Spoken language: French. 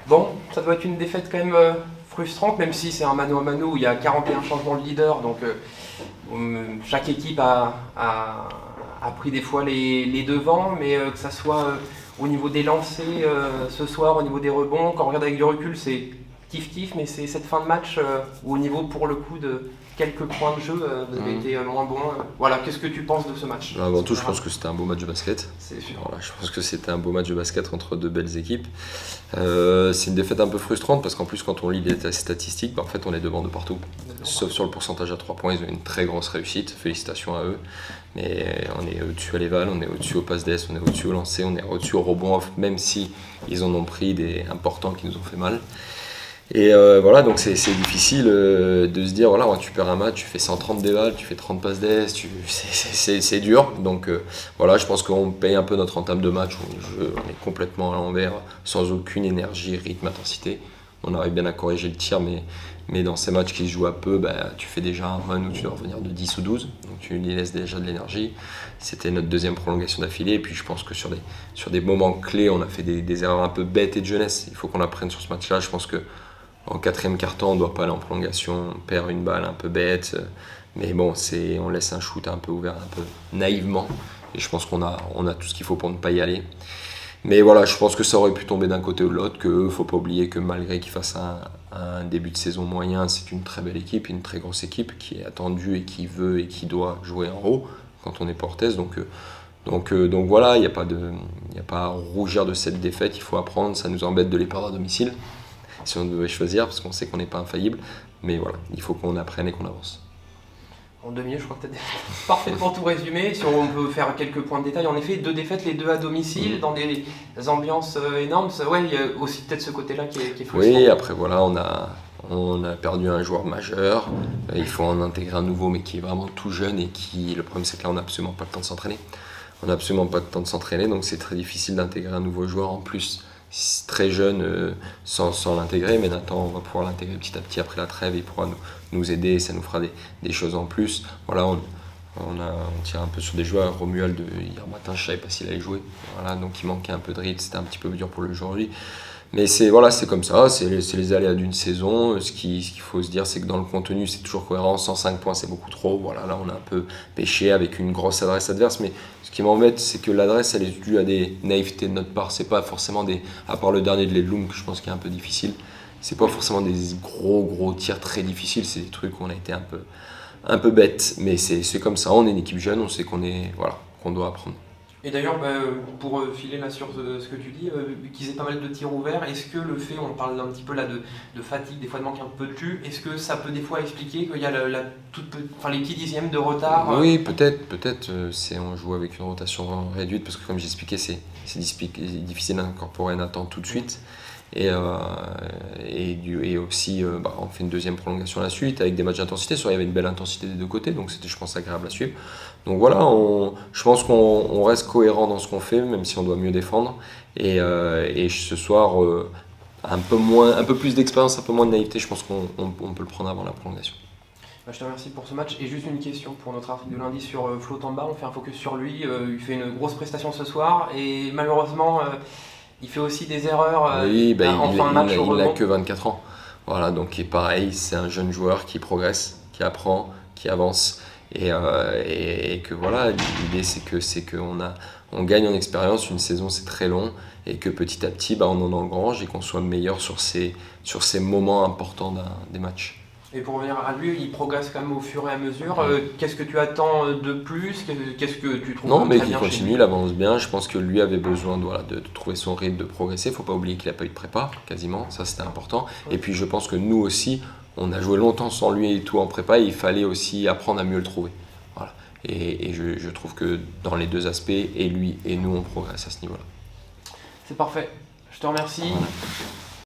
Bon, ça doit être une défaite quand même frustrante, même si c'est un mano à mano où il y a 41 changements de leader, donc chaque équipe a pris des fois les devants, mais que ça soit au niveau des lancers ce soir, au niveau des rebonds, quand on regarde avec du recul, c'est kiff-kiff, mais c'est cette fin de match où au niveau pour le coup de quelques points de jeu, vous avez été moins bon. Voilà, qu'est-ce que tu penses de ce match? Avant tout, je pense que c'était un beau match de basket. C'est sûr. Voilà, je pense que c'était un beau match de basket entre deux belles équipes. C'est une défaite un peu frustrante parce qu'en plus, quand on lit les statistiques, en fait, on est devant de partout. Sauf sur le pourcentage à 3 points, ils ont une très grosse réussite. Félicitations à eux. Mais on est au-dessus à l'éval, on est au-dessus au pass d'ess, on est au-dessus au lancer, on est au-dessus au rebond off, même si ils en ont pris des importants qui nous ont fait mal. Et voilà, donc c'est difficile de se dire, voilà, tu perds un match, tu fais 130 déval, tu fais 30 passes d'ess, c'est dur. Donc voilà, je pense qu'on paye un peu notre entame de match, on est complètement à l'envers, sans aucune énergie, rythme, intensité. On arrive bien à corriger le tir, mais dans ces matchs qui se jouent à peu, tu fais déjà un run où tu dois revenir de 10 ou 12, donc tu lui laisses déjà de l'énergie. C'était notre deuxième prolongation d'affilée, et puis je pense que sur des moments clés, on a fait des erreurs un peu bêtes et de jeunesse. Il faut qu'on apprenne sur ce match-là, je pense que en quatrième quart-temps, on ne doit pas aller en prolongation, on perd une balle un peu bête, mais bon, on laisse un shoot un peu ouvert, un peu naïvement, et je pense qu'on a tout ce qu'il faut pour ne pas y aller. Mais voilà, je pense que ça aurait pu tomber d'un côté ou de l'autre, qu'il ne faut pas oublier que malgré qu'ils fassent un début de saison moyen, c'est une très belle équipe, une très grosse équipe qui est attendue et qui veut et qui doit jouer en haut quand on est portaise. Donc voilà, il n'y a pas à rougir de cette défaite, il faut apprendre, ça nous embête de les perdre à domicile si on devait choisir, parce qu'on sait qu'on n'est pas infaillible. Mais voilà, il faut qu'on apprenne et qu'on avance. En 2 minutes, je crois que tu as parfaitement tout résumé. Si on peut faire quelques points de détail, en effet, 2 défaites, les 2 à domicile, dans des ambiances énormes. Ouais, il y a aussi peut-être ce côté-là qui est frustrant. Oui, après voilà, on a perdu un joueur majeur. Il faut en intégrer un nouveau, mais qui est vraiment tout jeune et qui. Le problème, c'est que là, on n'a absolument pas le temps de s'entraîner. On n'a absolument pas le temps de s'entraîner, donc c'est très difficile d'intégrer un nouveau joueur en plus. Très jeune sans l'intégrer, mais Nathan, on va pouvoir l'intégrer petit à petit après la trêve, il pourra nous aider et ça nous fera des choses en plus. Voilà, on tire un peu sur des joueurs. Romuald, hier matin, je ne savais pas s'il allait jouer, voilà, donc il manquait un peu de rythme, c'était un petit peu dur pour lui aujourd'hui. Mais c'est comme ça, c'est les aléas d'une saison. Ce qu'il faut se dire, c'est que dans le contenu, c'est toujours cohérent. 105 points, c'est beaucoup trop. Voilà, là, on a un peu pêché avec une grosse adresse adverse. Mais ce qui m'embête, c'est que l'adresse, elle est due à des naïvetés de notre part. C'est pas forcément à part le dernier de Ledloum, que je pense qu'il est un peu difficile, c'est pas forcément des gros tirs très difficiles. C'est des trucs où on a été un peu bête. Mais c'est comme ça. On est une équipe jeune, on sait qu'on doit apprendre. Et d'ailleurs, pour filer là sur ce que tu dis, qu'ils aient pas mal de tirs ouverts, est-ce que le fait, on parle un petit peu là de fatigue, des fois de manque un peu de jus, est-ce que ça peut des fois expliquer qu'il y a les petits dixièmes de retard Oui, peut-être. On joue avec une rotation réduite parce que comme j'expliquais, c'est difficile d'incorporer Nathan tout de suite. Et aussi, on fait une deuxième prolongation à la suite avec des matchs d'intensité. Il y avait une belle intensité des deux côtés, donc c'était, je pense, agréable à suivre. Donc voilà, je pense qu'on reste cohérent dans ce qu'on fait, même si on doit mieux défendre. Et ce soir, un peu plus d'expérience, un peu moins de naïveté, je pense qu'on peut le prendre avant la prolongation. Je te remercie pour ce match. Et juste une question pour notre article de lundi sur Flo Tamba. On fait un focus sur lui. Il fait une grosse prestation ce soir et malheureusement, il fait aussi des erreurs en fin de match. Il n'a que 24 ans. Voilà, donc pareil, c'est un jeune joueur qui progresse, qui apprend, qui avance. Et que voilà, l'idée c'est qu'on gagne en expérience, une saison c'est très long, et que petit à petit on en engrange et qu'on soit meilleur sur ces moments importants des matchs. Et pour revenir à lui, il progresse quand même au fur et à mesure. Qu'est-ce que tu attends de plus? Qu'est-ce que tu trouves Non, mais très il bien continue, il avance bien. Je pense que lui avait besoin de trouver son rythme, de progresser. Il ne faut pas oublier qu'il n'a pas eu de prépa, quasiment. Ça, c'était important. Ouais. Et puis, je pense que nous aussi, on a joué longtemps sans lui et tout en prépa. Et il fallait aussi apprendre à mieux le trouver. Voilà. Et je trouve que dans les deux aspects, et lui et nous, on progresse à ce niveau-là. C'est parfait. Je te remercie. Voilà.